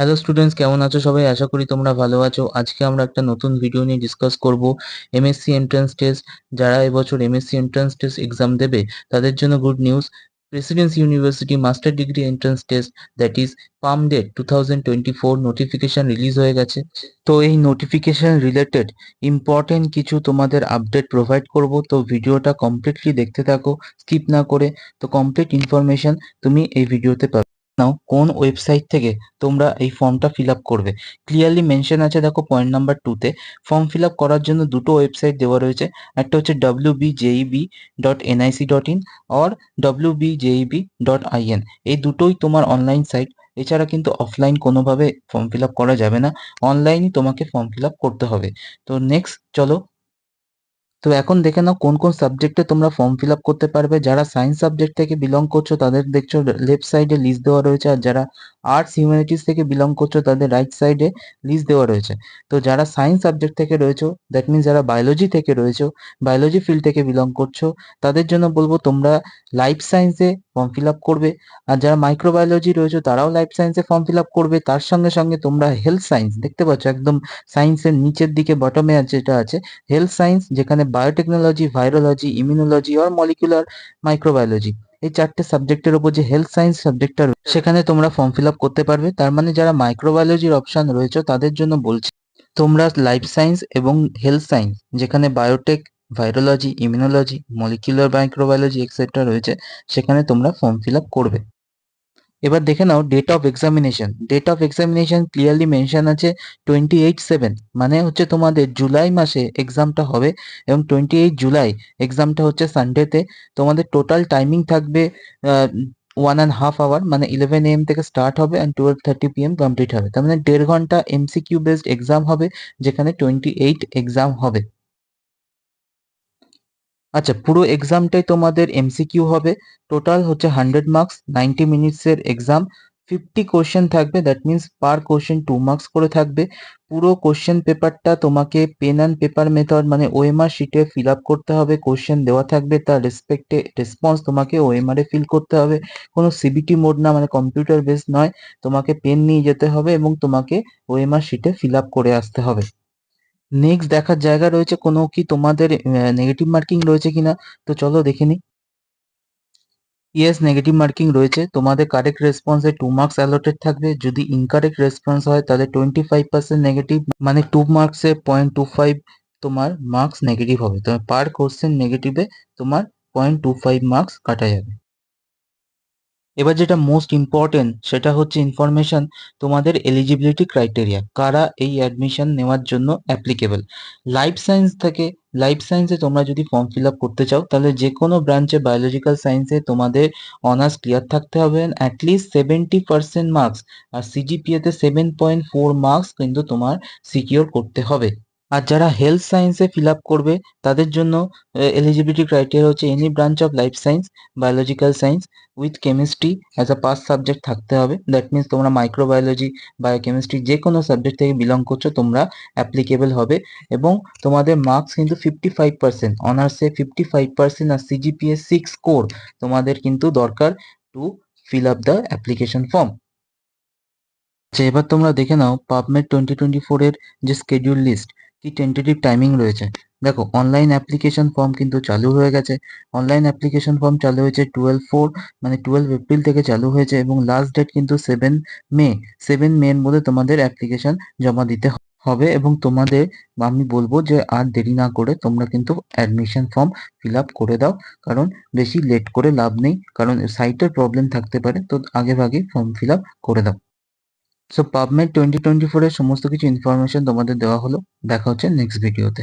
Hello students, কেমন আছো সবাই? আশা করি তোমরা ভালো আছো। আজকে আমরা একটা নতুন ভিডিও নিয়ে ডিসকাস করব এমএসসি এন্ট্রান্স টেস্ট। যারা এবছর এমএসসি এন্ট্রান্স টেস্ট এক্সাম দেবে তাদের জন্য good news. Presidency University master degree entrance test, that is পাম ডেট 2024 নোটিফিকেশন রিলিজ হয়ে গেছে। তো এই নোটিফিকেশন রিলেটেড ইম্পর্টেন্ট কিছু তোমাদের আপডেট প্রোভাইড করব। তো ভিডিওটা কমপ্লিটলি দেখতে থাকো, স্কিপ না করে। তো কমপ্লিট ইনফরমেশন তুমি এই ভিডিওতে পাবে। নাও কোন ওয়েবসাইট থেকে তোমরা এই ফর্মটা ফিল আপ করবে ক্লিয়ারলি মেনশন আছে। দেখো পয়েন্ট নাম্বার 2 তে ফর্ম ফিল আপ করার জন্য দুটো ওয়েবসাইট দেওয়া রয়েছে। একটা হচ্ছে wbjeb.nic.in আর wbjeb.in। এই দুটোই তোমার অনলাইন সাইট। এছাড়া কিন্তু অফলাইন কোনোভাবে ফর্ম ফিল আপ করা যাবে না, অনলাইনই তোমাকে ফর্ম ফিল আপ করতে হবে। তো নেক্সট চলো, তো এখন দেখে নাও কোন কোন সাবজেক্টে তোমরা ফর্ম ফিল আপ করতে পারবে। যারা সায়েন্স সাবজেক্ট থেকে বিলং করছো তাদের দেখছো লেফট সাইডে লিস্ট দেওয়া রয়েছে, আর যারা আর্টস হিউম্যানিটিস থেকে বিলং করছো তাদের রাইট সাইডে লিস্ট দেওয়া রয়েছে। তো যারা সায়েন্স সাবজেক্ট থেকে রয়েছো, দ্যাট মিনস যারা বায়োলজি থেকে রয়েছো, বায়োলজি ফিল্ড থেকে বিলং করছো, তাদের জন্য বলবো তোমরা লাইফ সায়েন্সে ফর্ম ফিল আপ করবে। আর যারা মাইক্রোবায়োলজি রয়েছে তারাও লাইফ সায়েন্সে ফর্ম ফিল আপ করবে। তার সঙ্গে সঙ্গে তোমরা হেলথ সায়েন্স দেখতে পাচ্ছ একদম সায়েন্সের নিচের দিকে বটমে যেটা আছে হেলথ সায়েন্স, যেখানে বায়োটেকনোলজি, ভাইরোলজি, ইমিউনোলজি আর মলিকুলার মাইক্রোবায়োলজি, এই চারটে সাবজেক্টের উপর যে হেলথ সায়েন্স সাবজেক্টটা রয়েছে সেখানে তোমরা ফর্ম ফিল আপ করতে পারবে। তার মানে যারা মাইক্রোবায়োলজির অপশন রয়েছে তাদের জন্য বলছি তোমরা লাইফ সায়েন্স এবং হেলথ সায়েন্স, যেখানে biotech, virology, immunology, molecular microbiology etcetera রয়েছে, সেখানে তোমরা ফর্ম ফিল আপ করবে। এবার দেখে নাও date of examination. Date of examination clearly mention আছে 28/7, মানে হচ্ছে তোমাদের জুলাই মাসে এক্সামটা হবে এবং 28 জুলাই এক্সামটা হচ্ছে সানডেতে। তোমাদের টোটাল টাইমিং থাকবে 1.5 আওয়ার, মানে 11 AM থেকে স্টার্ট হবে অ্যান্ড 12:30 PM কমপ্লিট হবে। তার মানে 1.5 ঘন্টা এমসিকিউ বেসড এক্সাম হবে, যেখানে 28 এক্সাম হবে। আচ্ছা, পুরো এক্সামটাই তোমাদের এমসিকিউ হবে। টোটাল হচ্ছে 100 মার্কস, 90 মিনিটসের এক্সাম। 50 কোশ্চেন থাকবে, that means per question 2 marks করে থাকবে। পুরো কোশ্চেন পেপারটা তোমাকে পেন অ্যান্ড পেপার মেথড মানে ওএমআর শিটে ফিল আপ করতে হবে। কোশ্চেন দেওয়া থাকবে, তার রেসপেক্টে রেসপন্স তোমাকে ওএমআর এ ফিল করতে হবে। কোনো সিবিটি মোড না, মানে কম্পিউটার বেস নয়। তোমাকে পেন নিয়ে যেতে হবে এবং তোমাকে ওএমআর শিটে ফিল আপ করে আসতে হবে। নেক্সট দেখার জায়গা রয়েছে কোনো কি তোমাদের নেগেটিভ মার্কিং রয়েছে কিনা। তো চলো দেখে নিই। ইয়েস, নেগেটিভ মার্কিং রয়েছে। তোমাদের কারেক্ট রেসপন্সে 2 মার্কস অ্যালটেড থাকবে। যদি ইনকারেক্ট রেসপন্স হয় তাহলে 25% নেগেটিভ, মানে 2 মার্কসে 0.25 তোমার মার্কস নেগেটিভ হবে। তোমার পার কোশ্চেন নেগেটিভে তোমার 0.25 মার্কস কাটা যাবে। এবার যেটা মোস্ট ইম্পর্টেন্ট সেটা হচ্ছে ইনফরমেশন, তোমাদের এলিজিবিলিটি ক্রাইটেরিয়া, কারা এই অ্যাডমিশন নেওয়ার জন্য অ্যাপ্লিকেবল। লাইফ সায়েন্স থেকে, লাইফ সায়েন্সে তোমরা যদি ফর্ম ফিল আপ করতে চাও তাহলে যে কোনো ব্রাঞ্চে বায়োলজিক্যাল সায়েন্সে তোমাদের অনার্স ক্লিয়ার থাকতে হবে, অ্যাটলিস্ট 70% মার্কস, আর সিজিপিএতে 7.4 মার্কস কিন্তু তোমার সিকিওর করতে হবে। আর যারা হেলথ সায়েন্সে ফিল আপ করবে তাদের জন্য এলিজিবিলিটি ক্রাইটেরিয়া হচ্ছে any branch of life science, biological science with chemistry as a pass subject থাকতে হবে। দ্যাট মিনস তোমরা মাইক্রোবায়োলজি, বায়োকেমিস্ট্রি যে কোনো সাবজেক্ট থেকে বিলং করছো তোমরা অ্যাপ্লিকেবল হবে। এবং তোমাদের মার্কস কিন্তু 55%, অনার্সে 55% আর সিজিপিএ 6 স্কোর তোমাদের কিন্তু দরকার to fill up the application form. আচ্ছা, এবার তোমরা দেখে নাও পাবমেড 2024 এর যে স্কেডিউল লিস্ট, কি টেন্টেটিভ টাইমিং রয়েছে। দেখো অনলাইন অ্যাপ্লিকেশন ফর্ম কিন্তু চালু হয়ে গেছে। অনলাইন অ্যাপ্লিকেশন ফর্ম চালু হয়েছে 12/4, মানে 12 এপ্রিল থেকে চালু হয়েছে এবং লাস্ট ডেট কিন্তু 7 মে। 7 মে এর মধ্যে তোমাদের অ্যাপ্লিকেশন জমা দিতে হবে এবং তোমাদের আমি বলবো যে আর দেরি না করে তোমরা কিন্তু অ্যাডমিশন ফর্ম ফিল আপ করে দাও, কারণ বেশি লেট করে লাভ নেই, কারণ সাইটের প্রবলেম থাকতে পারে। তো আগে ভাগে ফর্ম ফিল আপ করে দাও। সো পাবমেড 2024 এর সমস্ত কিছু ইনফরমেশন তোমাদের দেওয়া হলো। দেখা হচ্ছে নেক্সট ভিডিওতে।